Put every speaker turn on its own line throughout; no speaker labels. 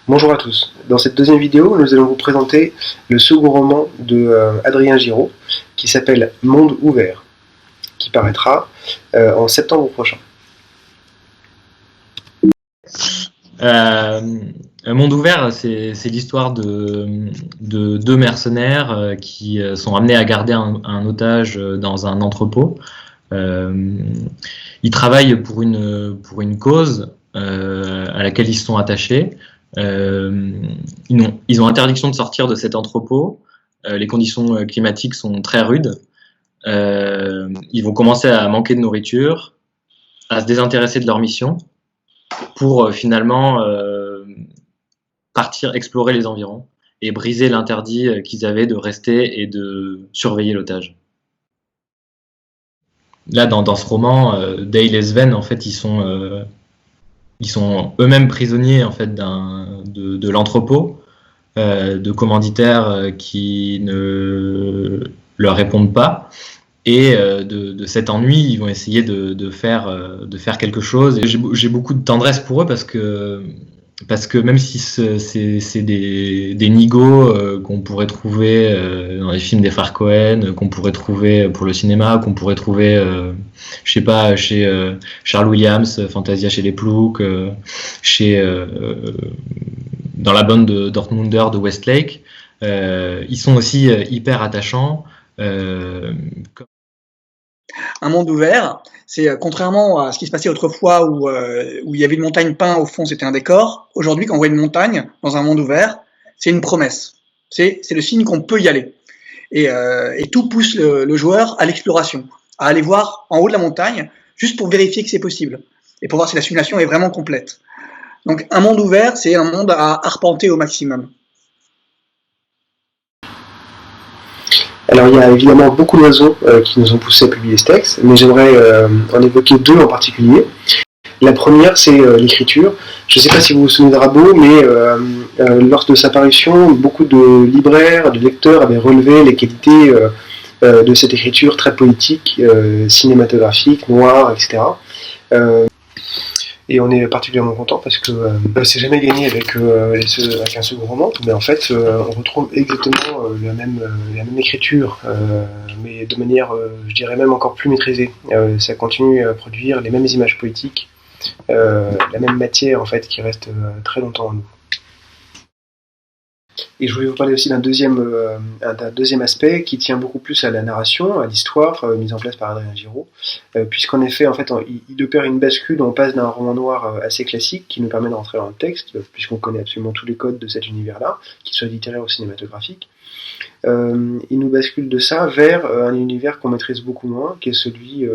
Bonjour à tous. Dans cette deuxième vidéo, nous allons vous présenter le second roman de Adrien Giraud qui s'appelle Monde ouvert, qui paraîtra en septembre prochain.
Monde ouvert, c'est l'histoire de deux mercenaires qui sont amenés à garder un otage dans un entrepôt. Ils travaillent pour une cause à laquelle ils se sont attachés. Ils ont interdiction de sortir de cet entrepôt. Les conditions climatiques sont très rudes. Ils vont commencer à manquer de nourriture, à se désintéresser de leur mission pour finalement partir explorer les environs et briser l'interdit qu'ils avaient de rester et de surveiller l'otage. Là, dans ce roman, Dale et Sven, en fait, ils sont eux-mêmes prisonniers en fait de l'entrepôt, de commanditaires qui ne leur répondent pas, et de cet ennui, ils vont essayer de faire quelque chose. Et j'ai beaucoup de tendresse pour eux parce que même si c'est des nigauds qu'on pourrait trouver dans les films des frères Cohen, qu'on pourrait trouver pour le cinéma, qu'on pourrait trouver, je sais pas, chez Charles Williams, Fantasia chez les Ploucs, dans la bande de Dortmunder de Westlake, ils sont aussi hyper attachants.
Un monde ouvert, c'est contrairement à ce qui se passait autrefois où il y avait une montagne peinte au fond, c'était un décor. Aujourd'hui, quand on voit une montagne dans un monde ouvert, c'est une promesse. C'est le signe qu'on peut y aller. Et tout pousse le joueur à l'exploration, à aller voir en haut de la montagne, juste pour vérifier que c'est possible et pour voir si la simulation est vraiment complète. Donc un monde ouvert, c'est un monde à arpenter au maximum.
Alors il y a évidemment beaucoup de raisons qui nous ont poussé à publier ce texte, mais j'aimerais en évoquer deux en particulier. La première, c'est l'écriture. Je ne sais pas si vous vous souvenez de Rabot, mais lors de sa parution, beaucoup de libraires, de lecteurs avaient relevé les qualités de cette écriture très poétique, cinématographique, noire, etc. Et on est particulièrement content parce que c'est jamais gagné avec un second roman, mais en fait on retrouve exactement la même écriture, mais de manière, je dirais même encore plus maîtrisée. Ça continue à produire les mêmes images poétiques, la même matière en fait qui reste très longtemps en nous. Et je voulais vous parler aussi d'un deuxième aspect qui tient beaucoup plus à la narration, à l'histoire mise en place par Adrien Giraud, puisqu'en effet, en fait, il opère une bascule, on passe d'un roman noir assez classique qui nous permet de rentrer dans le texte, puisqu'on connaît absolument tous les codes de cet univers-là, qu'il soit littéraire ou cinématographique. Il nous bascule de ça vers un univers qu'on maîtrise beaucoup moins, qui est celui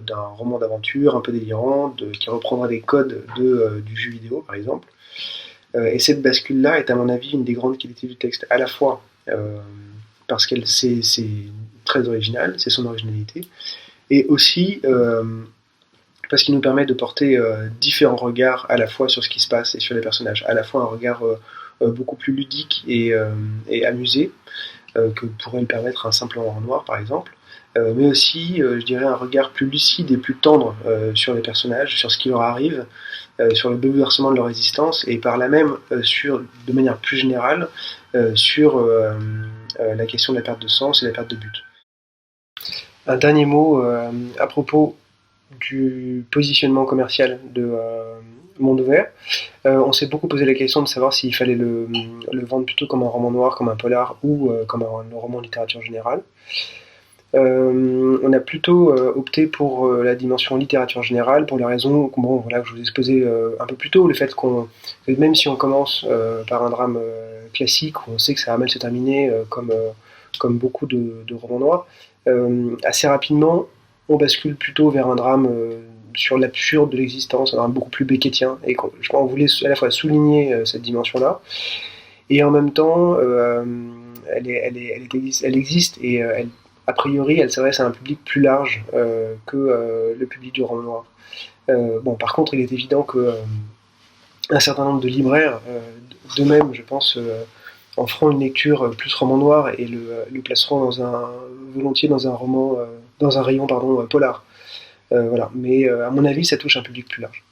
d'un roman d'aventure un peu délirant, qui reprendra des codes du jeu vidéo, par exemple. Et cette bascule-là est à mon avis une des grandes qualités du texte, à la fois parce qu'elle c'est très original, c'est son originalité, et aussi parce qu'il nous permet de porter différents regards à la fois sur ce qui se passe et sur les personnages, à la fois un regard beaucoup plus ludique et amusé que pourrait le permettre un simple roman noir par exemple, mais aussi je dirais un regard plus lucide et plus tendre sur les personnages, sur ce qui leur arrive, sur le bouleversement de leur existence et par là même de manière plus générale sur la question de la perte de sens et la perte de but. Un dernier mot à propos du positionnement commercial de Monde ouvert. On s'est beaucoup posé la question de savoir s'il fallait le vendre plutôt comme un roman noir, comme un polar ou comme un roman de littérature générale. On a plutôt opté pour la dimension littérature générale pour la raison que je vous ai exposé un peu plus tôt, le fait que même si on commence par un drame classique où on sait que ça va mal se terminer comme beaucoup de romans noirs, assez rapidement on bascule plutôt vers un drame sur l'absurde de l'existence, un drame beaucoup plus beckettien, et je crois qu'on voulait à la fois souligner cette dimension-là et en même temps elle existe et a priori, elle s'adresse à un public plus large que le public du roman noir. Par contre, il est évident que un certain nombre de libraires, d'eux-mêmes, je pense, en feront une lecture plus roman noir et le placeront volontiers dans un rayon polar. Voilà. Mais à mon avis, ça touche un public plus large.